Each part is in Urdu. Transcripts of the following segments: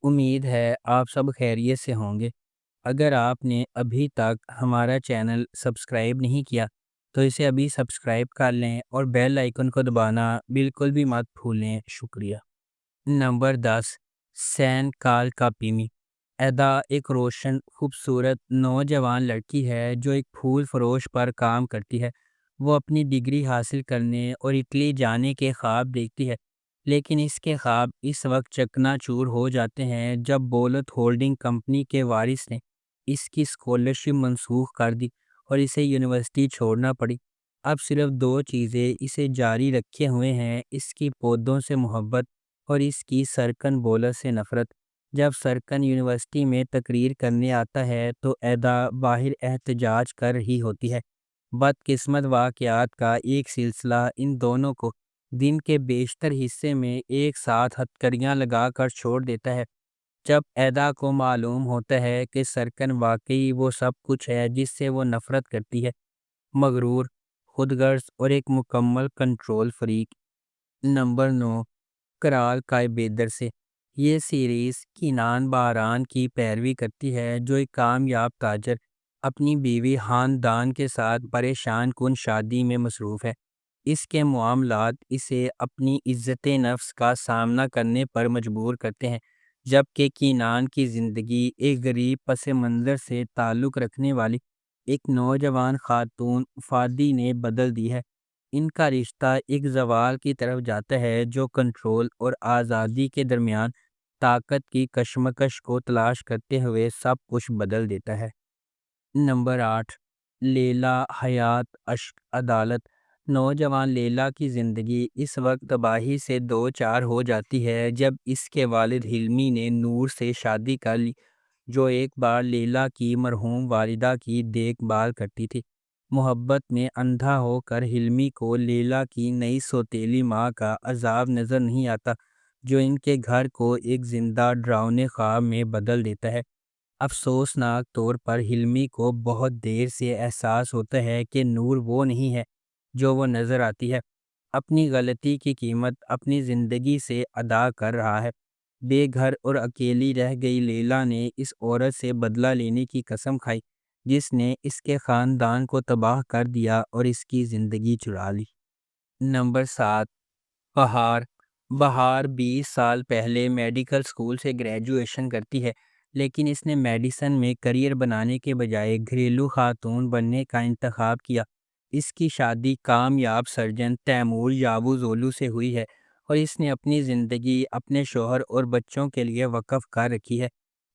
امید ہے آپ سب خیریت سے ہوں گے۔ اگر آپ نے ابھی تک ہمارا چینل سبسکرائب نہیں کیا تو اسے ابھی سبسکرائب کر لیں اور بیل آئیکن کو دبانا بالکل بھی مت بھولیں۔ شکریہ۔ نمبر 10، سین کال کاپیمی۔ ایدا ایک روشن خوبصورت نوجوان لڑکی ہے جو ایک پھول فروش پر کام کرتی ہے۔ وہ اپنی ڈگری حاصل کرنے اور اٹلی جانے کے خواب دیکھتی ہے، لیکن اس کے خواب اس وقت چکنا چور ہو جاتے ہیں جب بولت ہولڈنگ کمپنی کے وارث نے اس کی اسکالرشپ منسوخ کر دی اور اسے یونیورسٹی چھوڑنا پڑی۔ اب صرف دو چیزیں اسے جاری رکھے ہوئے ہیں، اس کی پودوں سے محبت اور اس کی سرکن بولت سے نفرت۔ جب سرکن یونیورسٹی میں تقریر کرنے آتا ہے تو ایدا باہر احتجاج کر رہی ہوتی ہے۔ بدقسمت واقعات کا ایک سلسلہ ان دونوں کو دن کے بیشتر حصے میں ایک ساتھ ہتھکڑیاں لگا کر چھوڑ دیتا ہے۔ جب ایدا کو معلوم ہوتا ہے کہ سرکن واقعی وہ سب کچھ ہے جس سے وہ نفرت کرتی ہے، مغرور، خود غرض اور ایک مکمل کنٹرول فریک۔ نمبر 9، کرال کائبیدر سے۔ یہ سیریز کینان باران کی پیروی کرتی ہے جو ایک کامیاب تاجر اپنی بیوی خاندان کے ساتھ پریشان کن شادی میں مصروف ہے۔ اس کے معاملات اسے اپنی عزت نفس کا سامنا کرنے پر مجبور کرتے ہیں، جبکہ کینان کی زندگی ایک غریب پس منظر سے تعلق رکھنے والی ایک نوجوان خاتون فادی نے بدل دی ہے۔ ان کا رشتہ ایک زوال کی طرف جاتا ہے جو کنٹرول اور آزادی کے درمیان طاقت کی کشمکش کو تلاش کرتے ہوئے سب کچھ بدل دیتا ہے۔ نمبر 8، لیلا حیات اشک عدالت۔ نوجوان لیلا کی زندگی اس وقت تباہی سے دو چار ہو جاتی ہے جب اس کے والد حلمی نے نور سے شادی کر لی، جو ایک بار لیلا کی مرحوم والدہ کی دیکھ بھال کرتی تھی۔ محبت میں اندھا ہو کر حلمی کو لیلا کی نئی سوتیلی ماں کا عذاب نظر نہیں آتا، جو ان کے گھر کو ایک زندہ ڈراؤنے خواب میں بدل دیتا ہے۔ افسوسناک طور پر حلمی کو بہت دیر سے احساس ہوتا ہے کہ نور وہ نہیں ہے جو وہ نظر آتی ہے۔ اپنی غلطی کی قیمت اپنی زندگی سے ادا کر رہا ہے۔ بے گھر اور اکیلی رہ گئی لیلا نے اس عورت سے بدلہ لینے کی قسم کھائی جس نے اس کے خاندان کو تباہ کر دیا اور اس کی زندگی چرا لی۔ نمبر 7، بہار۔ بہار 20 سال پہلے میڈیکل اسکول سے گریجویشن کرتی ہے، لیکن اس نے میڈیسن میں کریئر بنانے کے بجائے گھریلو خاتون بننے کا انتخاب کیا۔ اس کی شادی کامیاب سرجن تیمور یاووزولو سے ہوئی ہے اور اس نے اپنی زندگی اپنے شوہر اور بچوں کے لیے وقف کر رکھی ہے۔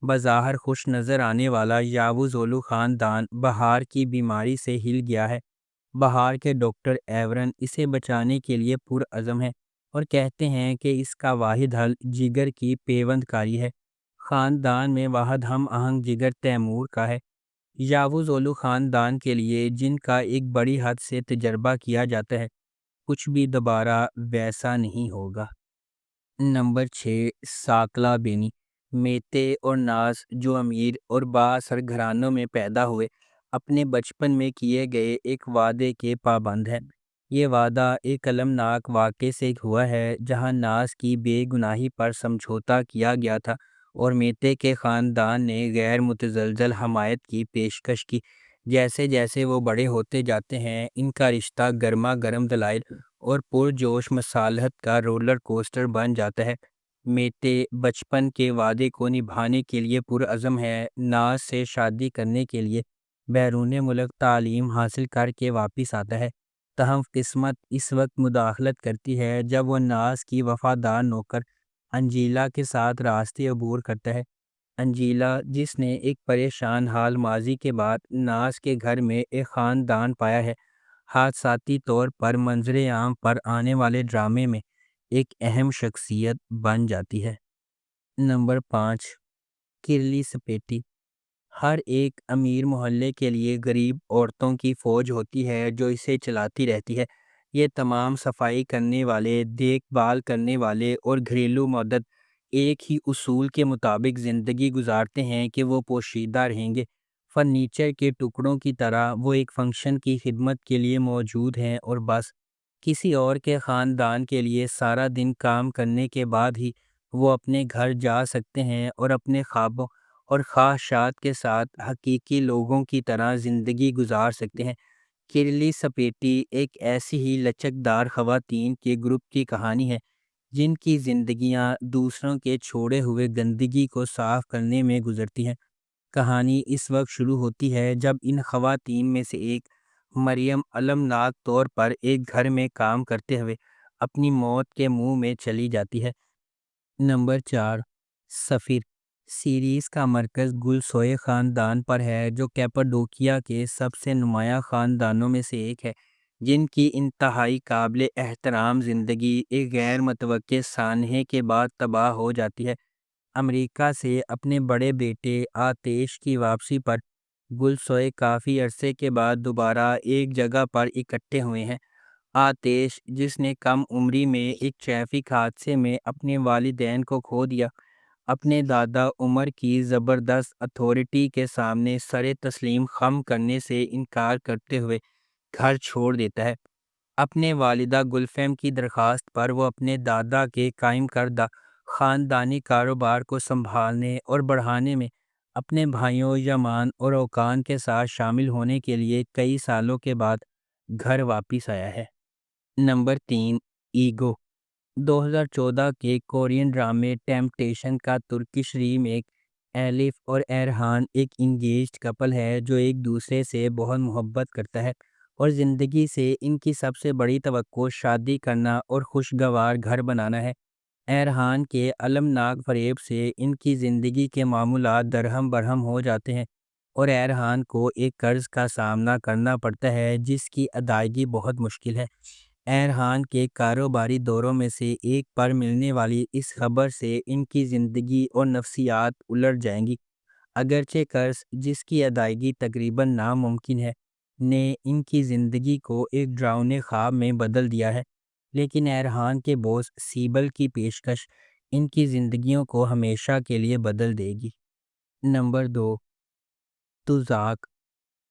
بظاہر خوش نظر آنے والا یاووزولو خاندان بہار کی بیماری سے ہل گیا ہے۔ بہار کے ڈاکٹر ایورن اسے بچانے کے لیے پرعزم ہیں اور کہتے ہیں کہ اس کا واحد حل جگر کی پیوند کاری ہے۔ خاندان میں واحد ہم آہنگ جگر تیمور کا ہے۔ یاووزولو خاندان کے لیے جن کا ایک بڑی حد سے تجربہ کیا جاتا ہے، کچھ بھی دوبارہ ویسا نہیں ہوگا۔ نمبر 6، ساکلا بینی۔ میتے اور ناز جو امیر اور بااثر گھرانوں میں پیدا ہوئے، اپنے بچپن میں کیے گئے ایک وعدے کے پابند ہیں۔ یہ وعدہ ایک المناک واقعے سے ہوا ہے جہاں ناز کی بے گناہی پر سمجھوتا کیا گیا تھا اور میتے کے خاندان نے غیر متزلزل حمایت کی پیشکش کی۔ جیسے جیسے وہ بڑے ہوتے جاتے ہیں، ان کا رشتہ گرما گرم دلائل اور پرجوش مصالحت کا رولر کوسٹر بن جاتا ہے۔ میتے بچپن کے وعدے کو نبھانے کے لیے پرعزم ہے، ناز سے شادی کرنے کے لیے بیرون ملک تعلیم حاصل کر کے واپس آتا ہے۔ تاہم قسمت اس وقت مداخلت کرتی ہے جب وہ ناز کی وفادار نوکر انجیلا کے ساتھ راستے عبور کرتا ہے۔ انجیلا، جس نے ایک پریشان حال ماضی کے بعد ناز کے گھر میں ایک خاندان پایا ہے، حادثاتی طور پر منظر عام پر آنے والے ڈرامے میں ایک اہم شخصیت بن جاتی ہے۔ نمبر 5، کرلی سپیٹی۔ ہر ایک امیر محلے کے لیے غریب عورتوں کی فوج ہوتی ہے جو اسے چلاتی رہتی ہے۔ یہ تمام صفائی کرنے والے، دیکھ بھال کرنے والے اور گھریلو مدد ایک ہی اصول کے مطابق زندگی گزارتے ہیں کہ وہ پوشیدہ رہیں گے۔ فرنیچر کے ٹکڑوں کی طرح وہ ایک فنکشن کی خدمت کے لیے موجود ہیں اور بس۔ کسی اور کے خاندان کے لیے سارا دن کام کرنے کے بعد ہی وہ اپنے گھر جا سکتے ہیں اور اپنے خوابوں اور خواہشات کے ساتھ حقیقی لوگوں کی طرح زندگی گزار سکتے ہیں۔ کرلی سپیٹی ایک ایسی ہی لچکدار خواتین کے گروپ کی کہانی ہے جن کی زندگیاں دوسروں کے چھوڑے ہوئے گندگی کو صاف کرنے میں گزرتی ہیں۔ کہانی اس وقت شروع ہوتی ہے جب ان خواتین میں سے ایک مریم المناک طور پر ایک گھر میں کام کرتے ہوئے اپنی موت کے منہ میں چلی جاتی ہے۔ نمبر 4، سفیر۔ سیریز کا مرکز گلسوئے خاندان پر ہے جو کیپاڈوکیا کے سب سے نمایاں خاندانوں میں سے ایک ہے جن کی انتہائی قابل احترام زندگی ایک غیر متوقع سانحے کے بعد تباہ ہو جاتی ہے۔ امریکہ سے اپنے بڑے بیٹے آتش کی واپسی پر گلسوئے کافی عرصے کے بعد دوبارہ ایک جگہ پر اکٹھے ہوئے ہیں۔ آتش، جس نے کم عمری میں ایک ٹریفک حادثے میں اپنے والدین کو کھو دیا، اپنے دادا عمر کی زبردست اتھارٹی کے سامنے سر تسلیم خم کرنے سے انکار کرتے ہوئے گھر چھوڑ دیتا ہے۔ اپنے والدہ گلفیم کی درخواست پر وہ اپنے دادا کے قائم کردہ خاندانی کاروبار کو سنبھالنے اور بڑھانے میں اپنے بھائیوں یمان اور اوکان کے ساتھ شامل ہونے کے لیے کئی سالوں کے بعد گھر واپس آیا ہے۔ Number 3، ego. 2014 کے کورین ڈرامے ٹیمپٹیشن کا ترکش ریمیک۔ ایلف اور ایرہان ایک انگیجڈ کپل ہے جو ایک دوسرے سے بہت محبت کرتا ہے اور زندگی سے ان کی سب سے بڑی توقع شادی کرنا اور خوشگوار گھر بنانا ہے۔ ایرہان کے المناک فریب سے ان کی زندگی کے معاملات درہم برہم ہو جاتے ہیں اور ایرہان کو ایک قرض کا سامنا کرنا پڑتا ہے جس کی ادائیگی بہت مشکل ہے۔ ایرہان کے کاروباری دوروں میں سے ایک پر ملنے والی اس خبر سے ان کی زندگی اور نفسیات الٹ جائیں گی۔ اگرچہ قرض، جس کی ادائیگی تقریباً ناممکن ہے، نے ان کی زندگی کو ایک ڈراؤنے خواب میں بدل دیا ہے، لیکن ایرہان کے بوس سیبل کی پیشکش ان کی زندگیوں کو ہمیشہ کے لیے بدل دے گی۔ نمبر 2، توزاک۔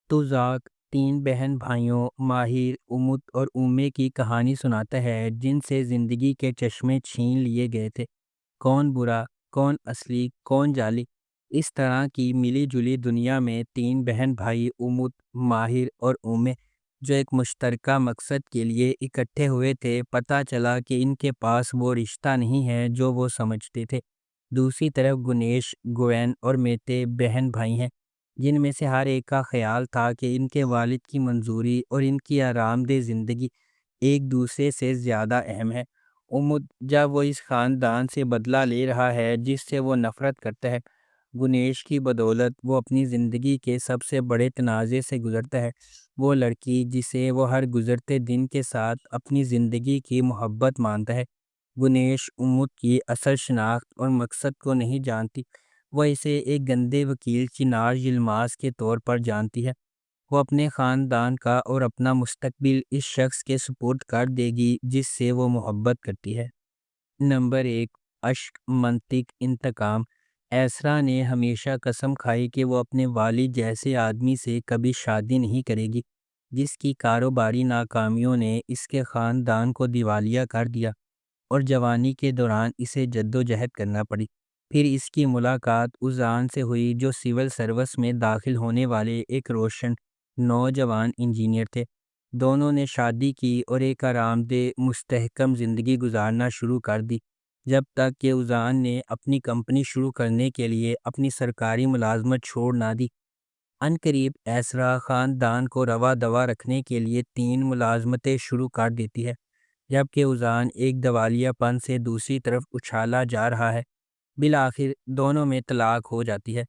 توزاک تین بہن بھائیوں ماہر، امت اور اومے کی کہانی سناتا ہے جن سے زندگی کے چشمے چھین لیے گئے تھے۔ کون برا، کون اصلی، کون جعلی؟ اس طرح کی ملی جلی دنیا میں تین بہن بھائی امت، ماہر اور اومے جو ایک مشترکہ مقصد کے لیے اکٹھے ہوئے تھے، پتہ چلا کہ ان کے پاس وہ رشتہ نہیں ہے جو وہ سمجھتے تھے۔ دوسری طرف گنیش، گوین اور میتے بہن بھائی ہیں جن میں سے ہر ایک کا خیال تھا کہ ان کے والد کی منظوری اور ان کی آرام دہ زندگی ایک دوسرے سے زیادہ اہم ہے۔ امت، جب وہ اس خاندان سے بدلہ لے رہا ہے جس سے وہ نفرت کرتا ہے، گنیش کی بدولت وہ اپنی زندگی کے سب سے بڑے تنازع سے گزرتا ہے۔ وہ لڑکی جسے وہ ہر گزرتے دن کے ساتھ اپنی زندگی کی محبت مانتا ہے۔ گنیش امت کی اصل شناخت اور مقصد کو نہیں جانتی، وہ اسے ایک گندے وکیل چنار یلماز کے طور پر جانتی ہے۔ وہ اپنے خاندان کا اور اپنا مستقبل اس شخص کے سپرد کر دے گی جس سے وہ محبت کرتی ہے۔ نمبر 1، اشک، منطق، انتقام۔ ایسرا نے ہمیشہ قسم کھائی کہ وہ اپنے والد جیسے آدمی سے کبھی شادی نہیں کرے گی، جس کی کاروباری ناکامیوں نے اس کے خاندان کو دیوالیہ کر دیا اور جوانی کے دوران اسے جدوجہد کرنا پڑی۔ پھر اس کی ملاقات اذان سے ہوئی جو سول سروس میں داخل ہونے والے ایک روشن نوجوان انجینئر تھے۔ دونوں نے شادی کی اور ایک آرام دہ مستحکم زندگی گزارنا شروع کر دی جب تک کہ اذان نے اپنی کمپنی شروع کرنے کے لیے اپنی سرکاری ملازمت چھوڑ نہ دی۔ عنقریب ایسرا خاندان کو روا دوا رکھنے کے لیے 3 ملازمتیں شروع کر دیتی ہے جبکہ اذان ایک دیوالیہ پن سے دوسری طرف اچھالا جا رہا ہے۔ بالآخر دونوں میں طلاق ہو جاتی ہے۔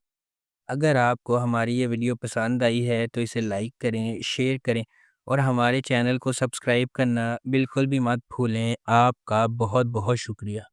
اگر آپ کو ہماری یہ ویڈیو پسند آئی ہے تو اسے لائک کریں، شیئر کریں اور ہمارے چینل کو سبسکرائب کرنا بالکل بھی مت بھولیں۔ آپ کا بہت بہت شکریہ۔